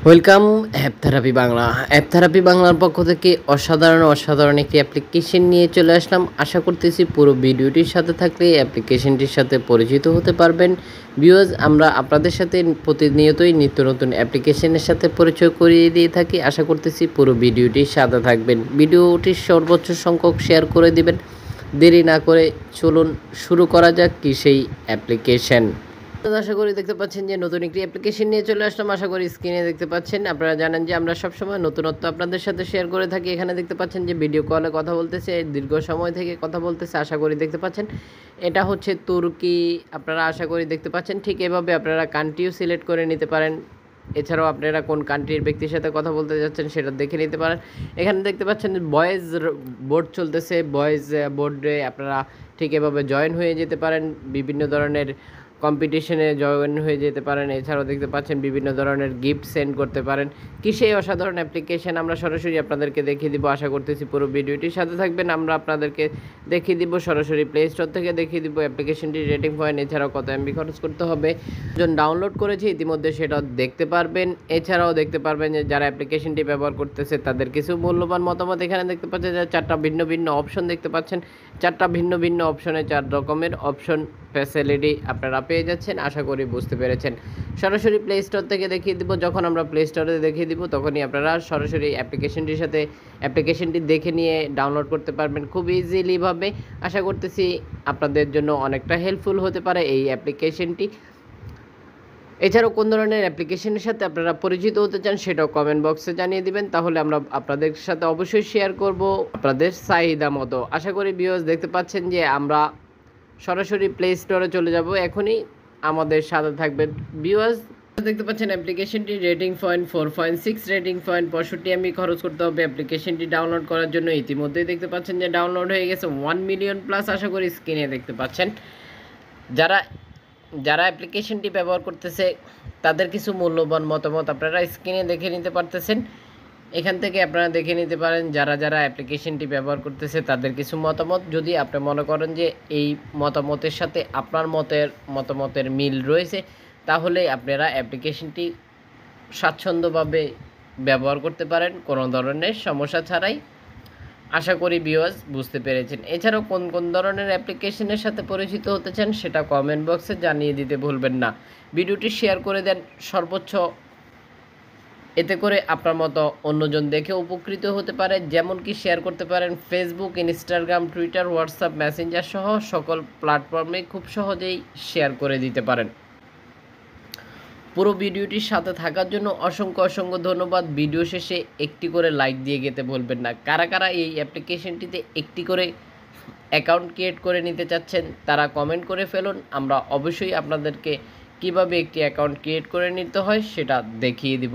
Welcome app therapy Bangla. App therapy বাংলার পক্ষ থেকে অসাধারণ একটি অ্যাপ্লিকেশন নিয়ে চলে আসলাম। আশা করতেছি পুরো ভিডিওটির সাথে থাকলে অ্যাপ্লিকেশনটির সাথে পরিচিত হতে পারবেন। ভিউয়ার্স, আমরা আপনাদের সাথে প্রতিনিয়তই নিত্য নতুন অ্যাপ্লিকেশনের সাথে পরিচয় করিয়ে দিয়ে থাকি। আশা করতেছি পুরো ভিডিওটির সাথে থাকবেন। ভিডিওটির সর্বোচ্চ সংখ্যক শেয়ার করে দিবেন। দেরি না করে চলুন শুরু করা যাক কি সেই অ্যাপ্লিকেশন। আশা করি দেখতে পাচ্ছেন যে নতুন একটি অ্যাপ্লিকেশন নিয়ে চলে আসলাম। আশা করি স্ক্রিনে দেখতে পাচ্ছেন। আপনারা জানেন যে আমরা সবসময় নতুনত্ব আপনাদের সাথে শেয়ার করে থাকি। এখানে দেখতে পাচ্ছেন যে ভিডিও কলে কথা বলতেছে, দীর্ঘ সময় থেকে কথা বলতেছে। আশা করি দেখতে পাচ্ছেন এটা হচ্ছে তুর্কি। আপনারা আশা করি দেখতে পাচ্ছেন। ঠিক এভাবে আপনারা কান্ট্রিও সিলেক্ট করে নিতে পারেন। এছাড়াও আপনারা কোন কান্ট্রির ব্যক্তির সাথে কথা বলতে যাচ্ছেন সেটা দেখে নিতে পারেন। এখানে দেখতে পাচ্ছেন ভয়েস বোর্ড চলতেছে। ভয়েস বোর্ডে আপনারা ঠিক এভাবে জয়েন হয়ে যেতে পারেন। বিভিন্ন ধরনের কম্পিটিশনে জয়েন হয়ে যেতে পারেন। এছাড়াও দেখতে পাচ্ছেন বিভিন্ন ধরনের গিফট সেন্ড করতে পারেন। কি সেই অসাধারণ অ্যাপ্লিকেশন আমরা সরাসরি আপনাদেরকে দেখিয়ে দিব। আশা করতেছি পুরো ভিডিওটির সাথে থাকবেন। আমরা আপনাদেরকে দেখিয়ে দিব সরাসরি প্লে স্টোর থেকে দেখিয়ে দিব অ্যাপ্লিকেশনটির রেটিং পয়েন্ট, এছাড়াও কত এমবি খরচ করতে হবে। একজন ডাউনলোড করেছে ইতিমধ্যে সেটা দেখতে পারবেন। এছাড়াও দেখতে পারবেন যে যারা অ্যাপ্লিকেশনটি ব্যবহার করতেছে তাদের কিছু মূল্যবান মতামত। এখানে দেখতে পাচ্ছেন যে চারটা ভিন্ন ভিন্ন অপশন দেখতে পাচ্ছেন। চারটা ভিন্ন ভিন্ন অপশনে 4 রকমের অপশন ফ্যাসিলিটি আপনারা পেয়ে যাচ্ছেন। আশা করি বুঝতে পেরেছেন। সরাসরি প্লে স্টোর থেকে দেখিয়ে দিব। যখন আমরা প্লে স্টোরে দেখিয়ে দিব তখনই আপনারা সরাসরি অ্যাপ্লিকেশনটির সাথে অ্যাপ্লিকেশনটি দেখে নিয়ে ডাউনলোড করতে পারবেন খুব ইজিলিভাবে। আশা করতেছি আপনাদের জন্য অনেকটা হেল্পফুল হতে পারে এই অ্যাপ্লিকেশনটি। এছাড়াও কোন ধরনের অ্যাপ্লিকেশনের সাথে আপনারা পরিচিত হতে চান সেটাও কমেন্ট বক্সে জানিয়ে দিবেন। তাহলে আমরা আপনাদের সাথে অবশ্যই শেয়ার করব আপনাদের চাহিদা মতো। আশা করি ভিউয়ার্স দেখতে পাচ্ছেন যে আমরা সরাসরি প্লে স্টোরে চলে যাব এখনই। আমাদের সাথে থাকবেন ভিউয়ার্স। দেখতে পাচ্ছেন অ্যাপ্লিকেশনটি rating point 4.6, rating point 65 MB খরচ করতে হবে অ্যাপ্লিকেশনটি ডাউনলোড করার জন্য। ইতিমধ্যেই দেখতে পাচ্ছেন যে ডাউনলোড হয়ে গেছে 1 মিলিয়ন প্লাস। আশা করি স্ক্রিনে দেখতে পাচ্ছেন। যারা অ্যাপ্লিকেশনটি ব্যবহার করতেছে তাদের কিছু মূল্যবান মতামত আপনারা স্ক্রিনে দেখে নিতে পারতেছেন। এখান থেকে আপনারা দেখে নিতে পারেন যারা অ্যাপ্লিকেশনটি ব্যবহার করতেছে তাদের কিছু মতামত। যদি আপনি মনে করেন যে এই মতামতের সাথে আপনার মতামতের মিল রয়েছে তাহলে আপনারা অ্যাপ্লিকেশনটি স্বাচ্ছন্দ্যভাবে ব্যবহার করতে পারেন কোনো ধরনের সমস্যা ছাড়াই। আশা করি ভিউয়ার্স বুঝতে পেরেছেন। এছাড়াও কোন ধরনের অ্যাপ্লিকেশনের সাথে পরিচিত হতে চান সেটা কমেন্ট বক্সে জানিয়ে দিতে ভুলবেন না। ভিডিওটি শেয়ার করে দেন সর্বোচ্চ, এতে করে আপনার মতো অন্যজন দেখে উপকৃত হতে পারে। যেমন কি শেয়ার করতে পারেন Facebook, Instagram, Twitter, WhatsApp, Messenger সহ সকল প্ল্যাটফর্মে খুব সহজেই শেয়ার করে দিতে পারেন। পুরো ভিডিওটির সাথে থাকার জন্য অসংখ্য ধন্যবাদ। ভিডিও শেষে একটি করে লাইক দিয়ে যেতে ভুলবেন না। কারা এই অ্যাপ্লিকেশনটিতে একটি করে অ্যাকাউন্ট ক্রিয়েট করে নিতে চাচ্ছেন তারা কমেন্ট করে ফেলুন। আমরা অবশ্যই আপনাদেরকে কিভাবে একটি অ্যাকাউন্ট ক্রিয়েট করে নিতে হয় সেটা দেখিয়ে দিব।